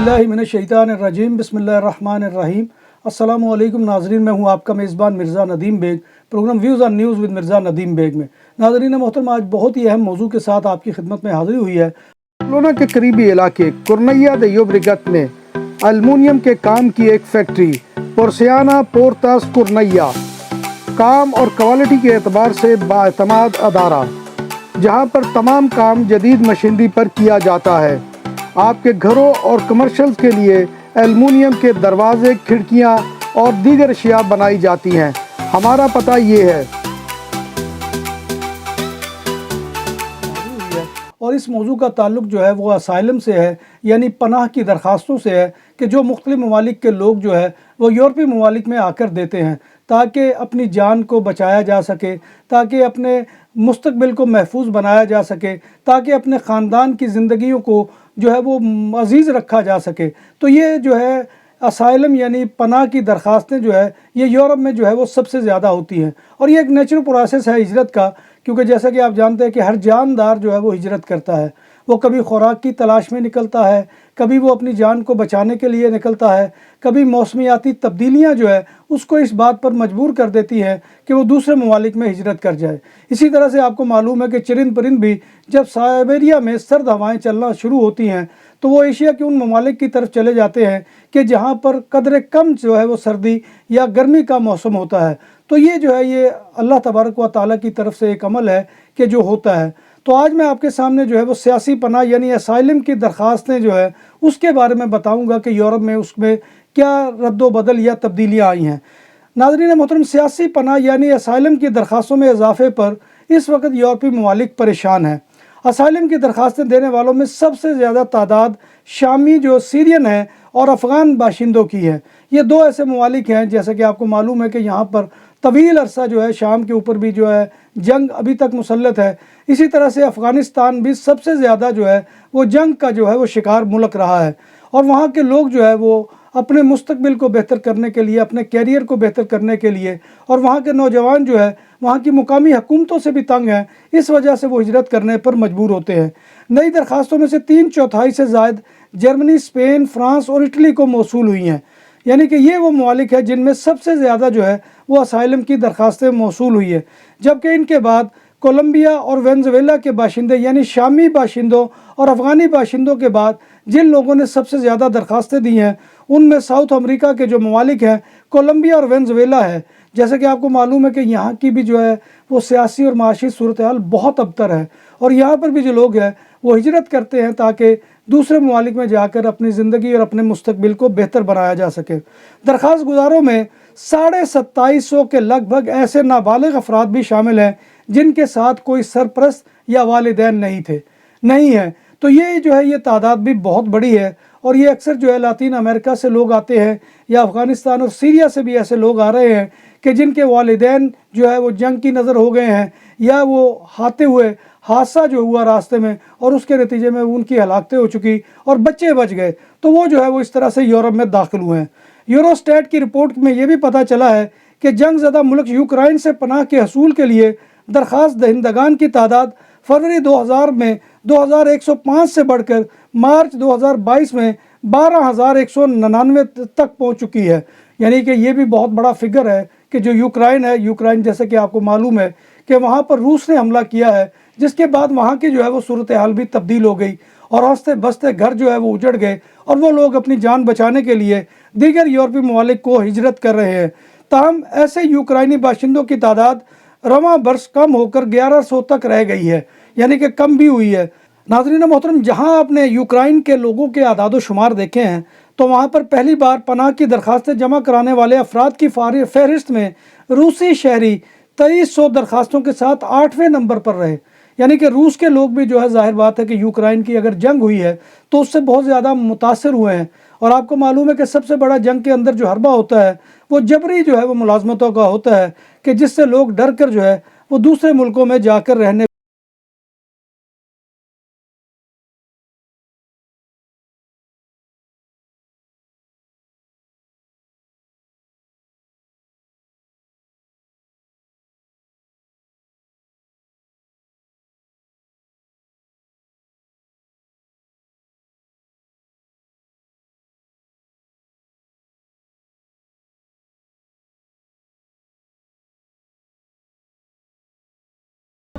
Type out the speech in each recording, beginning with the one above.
औज़ुबिल्लाहिमिनश्शैतानिर्रजीम बिस्मिल्लाहिर्रहमानिर्रहीम। अस्सलामुअलैकुम नाज़रीन, मैं हूँ आपका मेज़बान Mirza Nadeem Baig, programme views on news with Mirza Nadeem Baig में। नाज़रीन मोहतरम, आज बहुत ही अहम मौजू के साथ आपकी खिदमत में हाज़िरी हुई है। बार्सिलोना के करीबी इलाके कुर्नैया दे योब्रिगत में एल्युमिनियम के काम की एक फैक्ट्री पोर्सियाना पोर्तास कुर्नैया काम और क्वालिटी के एतबार से बाएतमाद अदारा, जहां पर तमाम काम जदीद मशीनरी पर किया जाता है। आपके घरों और कमर्शियल के लिए एल्युमिनियम के दरवाजे, खिड़कियां और दीगर अशिया बनाई जाती हैं। हमारा पता ये है। और इस मौजू का ताल्लुक़ जो है वो असाइलम से है, यानी पनाह की दरख्वास्तों से है कि जो मुख्तलिफ ममालिक के लोग जो है वो यूरोपीय ममालिक में आकर देते हैं ताकि अपनी जान को बचाया जा सके, ताकि अपने मुस्तकबिल को महफूज बनाया जा सके, ताकि अपने ख़ानदान की ज़िंदगियों को जो है वो अजीज़ रखा जा सके। तो ये जो है असाइलम यानी पनाह की दरख्वास्तें जो है ये यूरोप में जो है वो सबसे ज़्यादा होती हैं। और ये एक नेचुरल प्रोसेस है हिजरत का, क्योंकि जैसा कि आप जानते हैं कि हर जानदार जो है वो हिजरत करता है। वो कभी खुराक की तलाश में निकलता है, कभी वो अपनी जान को बचाने के लिए निकलता है, कभी मौसमियाती तब्दीलियाँ जो है उसको इस बात पर मजबूर कर देती हैं कि वो दूसरे ममालिक में हिजरत कर जाए। इसी तरह से आपको मालूम है कि चरिंद परिंद भी जब साइबेरिया में सर्द हवाएँ चलना शुरू होती हैं तो वो एशिया के उन ममालिक की तरफ चले जाते हैं कि जहाँ पर कदर कम जो है वो सर्दी या गर्मी का मौसम होता है। तो ये जो है ये अल्लाह तबारक व तआला की तरफ से एक अमल है कि जो होता है। तो आज मैं आपके सामने जो है वो सियासी पनाह यानी असाइलम की दरख्वास्तें जो है उसके बारे में बताऊंगा कि यूरोप में उसमें क्या रद्दो बदल या तब्दीलियाँ आई हैं। नाज़रीन मोहतरम, सियासी पनाह यानी असाइलम की दरख्वास्तों में इजाफे पर इस वक्त यूरोपीय ममालिक परेशान हैं। असाइलम की दरख्वास्तें देने वालों में सबसे ज़्यादा तादाद शामी जो सीरियन है और अफ़गान बाशिंदों की है। ये दो ऐसे ममालिक हैं, जैसे कि आपको मालूम है कि यहाँ पर तवील अरसा जो है शाम के ऊपर भी जो है जंग अभी तक मुसल्लत है। इसी तरह से अफ़गानिस्तान भी सबसे ज़्यादा जो है वो जंग का जो है वो शिकार मुल्क रहा है। और वहाँ के लोग जो है वो अपने मुस्तकबिल को बेहतर करने के लिए, अपने कैरियर को बेहतर करने के लिए, और वहाँ के नौजवान जो है वहाँ की मुकामी हुकूमतों से भी तंग हैं, इस वजह से वो हिजरत करने पर मजबूर होते हैं। नई दरख्वास्तों में से 3/4 से ज़ायद जर्मनी, स्पेन, फ्रांस और इटली को मौसूल हुई हैं। यानी कि ये वो ममालिक है जिनमें सबसे ज़्यादा जो है वो असाइलम की दरख्वास्तें मौसूल हुई है। जबकि इनके बाद कोलंबिया और वेनेजुएला के बाशिंदे यानी शामी बाशिंदों और अफ़गानी बाशिंदों के बाद जिन लोगों ने सबसे ज़्यादा दरख्वास्तें दी हैं उनमें साउथ अमेरिका के जो ममालिक हैं कोलंबिया और वेनेजुएला है। जैसे कि आपको मालूम है कि यहाँ की भी जो है वो सियासी और माशी सूरत हाल बहुत अबतर है, और यहाँ पर भी जो लोग हैं वो हिजरत करते हैं ताकि दूसरे ममालिक में जाकर अपनी ज़िंदगी और अपने मुस्तकबिल को बेहतर बनाया जा सके। दरख्वास्त गुजारों में 2750 के लगभग ऐसे नाबालिग अफराद भी शामिल हैं जिनके साथ कोई सरपरस्त या वालिदैन नहीं है। तो ये जो है ये तादाद भी बहुत बड़ी है, और ये अक्सर जो है लातीन अमेरिका से लोग आते हैं या अफ़गानिस्तान और सीरिया से भी ऐसे लोग आ रहे हैं कि जिनके वालिदैन जो है वो जंग की नज़र हो गए हैं, या वो आते हुए हादसा जो हुआ रास्ते में और उसके नतीजे में उनकी हलाकतें हो चुकी और बच्चे बच गए, तो वो जो है वो इस तरह से यूरोप में दाखिल हुए हैं। यूरोस्टेट की रिपोर्ट में ये भी पता चला है कि जंग ज़दा मुल्क यूक्रेन से पनाह के हसूल के लिए दरख्वास्त दहिंदगान की तादाद फरवरी 2000 में 2105 से बढ़कर मार्च 2022 में 12199 तक पहुंच चुकी है। यानी कि ये भी बहुत बड़ा फिगर है कि जो यूक्रेन है, यूक्रेन जैसे कि आपको मालूम है कि वहाँ पर रूस ने हमला किया है, जिसके बाद वहाँ की जो है वो सूरत हाल भी तब्दील हो गई और हंसते बसते घर जो है वो उजड़ गए, और वो लोग अपनी जान बचाने के लिए दीगर यूरोपीय ममालिक को हिजरत कर रहे हैं। ताहम ऐसे यूक्रेनी बाशिंदों की तादाद रवां बरस कम होकर 1100 तक रह गई है, यानी कि कम भी हुई है। नाज़रीन मोहतरम, जहाँ आपने यूक्रेन के लोगों के आदाद शुमार देखे हैं तो वहाँ पर पहली बार पनाह की दरख्वास्तें जमा कराने वाले अफराद की फहरिस्त में रूसी शहरी 2300 दरख्वास्तों के साथ 8वें नंबर पर रहे। यानी कि रूस के लोग भी जो है जाहिर बात है कि यूक्रेन की अगर जंग हुई है तो उससे बहुत ज़्यादा मुतासर हुए हैं। और आपको मालूम है कि सबसे बड़ा जंग के अंदर जो हरबा होता है वो जबरी जो है वो मुलाजमतों का होता है कि जिससे लोग डर कर जो है वो दूसरे मुल्कों में जाकर रहने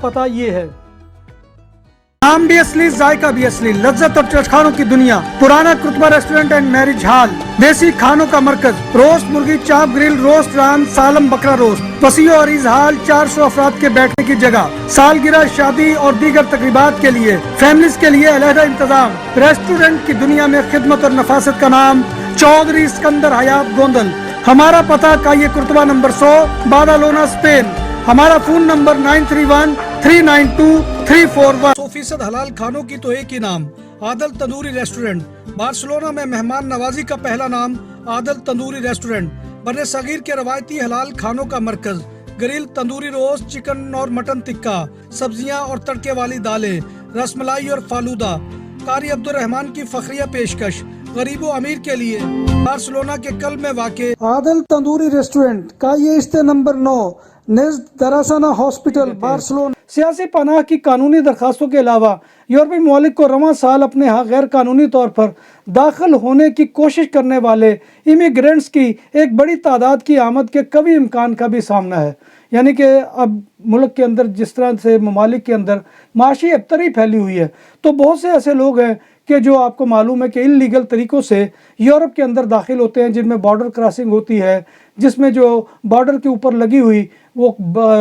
पता ये है। नाम भी असली, जायका भी असली, लज्जत और चटखानों की दुनिया, पुराना कुतबा रेस्टोरेंट एंड मैरिज हॉल, देसी खानों का मरकज, रोस्ट मुर्गी, चाप ग्रिल, रोस्ट रान, सालम बकरा रोस्ट, वसीओ अरीज हॉल, 400 अफराद के बैठने की जगह, सालगिरह, शादी और दीगर तकरीबात के लिए, फैमिलीज के लिए अलहदा इंतजाम। रेस्टोरेंट की दुनिया में खिदमत और नफासत का नाम चौधरी सिकंदर हयात गोंदल। हमारा पता का ये कुर्तबा नंबर 100, बादालोना, स्पेन। हमारा फोन नंबर 9313923341। 100% हलाल खानों की तो एक ही नाम, आदल तंदूरी रेस्टोरेंट। बार्सिलोना में मेहमान नवाजी का पहला नाम आदल तंदूरी रेस्टोरेंट। बर्रे सगीर के रवायती हलाल खानों का मरकज, ग्रिल, तंदूरी रोस्ट, चिकन और मटन टिक्का, सब्जियां और तड़के वाली दालें, रसमलाई और फालूदा। कारी अब्दुर्रहमान की फखरिया पेशकश गरीबो अमीर के लिए। बार्सिलोना के कल्ब में वाक़े आदल तंदूरी रेस्टोरेंट का ये इस्ते नंबर 9 नज़द दरासाना हॉस्पिटल, बार्सिलोना। सियासी पनाह की कानूनी दरखास्तों के अलावा यूरोपीय ममालिक को रवां साल अपने यहाँ गैर कानूनी तौर पर दाखिल होने की कोशिश करने वाले इमिग्रेंट्स की एक बड़ी तादाद की आमद के कभी इम्कान का भी सामना है। यानी कि अब मुल्क के अंदर जिस तरह से ममालिक के अंदर माशी अबतरी फैली हुई है, तो बहुत से ऐसे लोग हैं कि जो आपको मालूम है कि इल्लीगल तरीक़ों से यूरोप के अंदर दाखिल होते हैं, जिनमें बॉर्डर क्रॉसिंग होती है, जिसमें जो बॉर्डर के ऊपर लगी हुई वो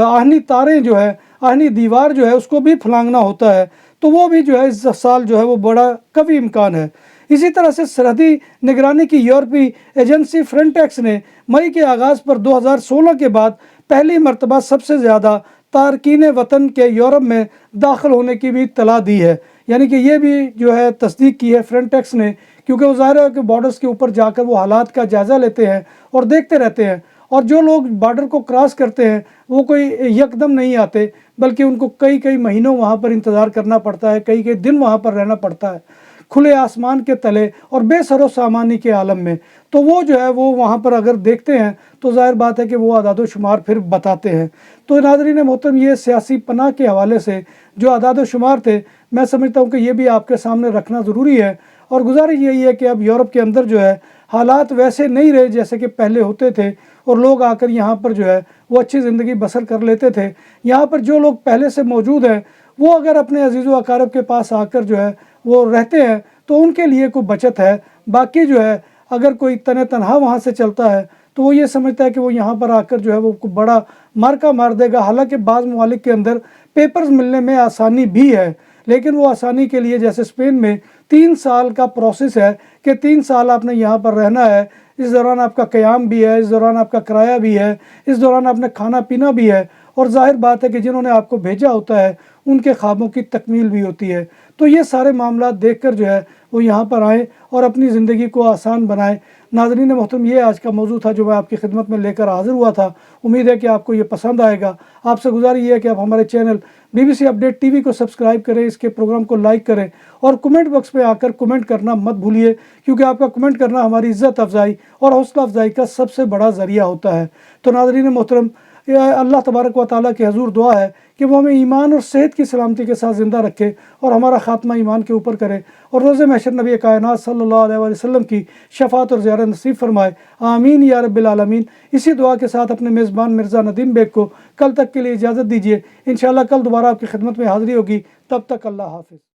आहनी तारें जो है, आहनी दीवार जो है, उसको भी फलांगना होता है। तो वो भी जो है इस साल जो है वो बड़ा कभी इम्कान है। इसी तरह से सरहदी निगरानी की यूरोपीय एजेंसी फ्रंटेक्स ने मई के आगाज़ पर 2016 के बाद पहली मरतबा सबसे ज़्यादा तारकीन वतन के यूरोप में दाखिल होने की भी इत्तला दी है। यानी कि ये भी जो है तस्दीक की है फ्रंटेक्स ने, क्योंकि वो ज़ाहिर है कि बॉर्डर्स के ऊपर जाकर वो हालात का जायज़ा लेते हैं और देखते रहते हैं। और जो लोग बॉर्डर को क्रॉस करते हैं वो कोई यकदम नहीं आते, बल्कि उनको कई कई महीनों वहाँ पर इंतज़ार करना पड़ता है, कई कई दिन वहाँ पर रहना पड़ता है, खुले आसमान के तले और बेसरो सामानी के आलम में। तो वो जो है वो वहाँ पर अगर देखते हैं तो ज़ाहिर बात है कि वो अदाद शुमार फिर बताते हैं। तो नाज़रीन मोहतरम, ये सियासी पनाह के हवाले से जो अदाद शुमार थे, मैं समझता हूँ कि ये भी आपके सामने रखना ज़रूरी है। और गुजारिश यही है कि अब यूरोप के अंदर जो है हालात वैसे नहीं रहे जैसे कि पहले होते थे, और लोग आकर यहाँ पर जो है वो अच्छी ज़िंदगी बसर कर लेते थे। यहाँ पर जो लोग पहले से मौजूद हैं वो अगर अपने अजीज़ व अकारब के पास आकर जो है वो रहते हैं तो उनके लिए कोई बचत है। बाकी जो है अगर कोई तने तनहा वहाँ से चलता है तो वो ये समझता है कि वो यहाँ पर आकर जो है वो बड़ा मार्का मार देगा। हालांकि बाज़ ममालिक के अंदर पेपर्स मिलने में आसानी भी है, लेकिन वो आसानी के लिए जैसे स्पेन में 3 साल का प्रोसेस है कि 3 साल आपने यहाँ पर रहना है। इस दौरान आपका क़याम भी है, इस दौरान आपका किराया भी है, इस दौरान आपने खाना पीना भी है, और ज़ाहिर बात है कि जिन्होंने आपको भेजा होता है उनके ख्वाबों की तकमील भी होती है। तो ये सारे मामला देखकर जो है वो यहाँ पर आएँ और अपनी ज़िंदगी को आसान बनाएं। नाज़रीन मोहतरम, ये आज का मौजू था जो मैं आपकी खिदमत में लेकर हाज़िर हुआ था। उम्मीद है कि आपको ये पसंद आएगा। आपसे गुजारिश ये है कि आप हमारे चैनल BBC अपडेट TV को सब्सक्राइब करें, इसके प्रोग्राम को लाइक करें और कमेंट बॉक्स में आकर कमेंट करना मत भूलिए, क्योंकि आपका कमेंट करना हमारी इज़्ज़त अफजाई और हौसला अफजाई का सबसे बड़ा ज़रिया होता है। तो नाज़रीन मोहतरम, अल्लाह तबारक व तआला के हजूर दुआ है कि वो हमें ईमान और सेहत की सलामती के साथ ज़िंदा रखे और हमारा ख़ात्मा ईमान के ऊपर करे, और रोज़े महशर नबी कायनात सल्लल्लाहु अलैहि वसल्लम की शफ़ाअत और ज़ियारत नसीब फरमाए। आमीन या रब्बिल आलमीन। इसी दुआ के साथ अपने मेज़बान मिर्ज़ा नदीम बेग को कल तक के लिए इजाज़त दीजिए। इंशाअल्लाह कल दोबारा आपकी खिदमत में हाज़िरी होगी। तब तक अल्लाह हाफ़िज़।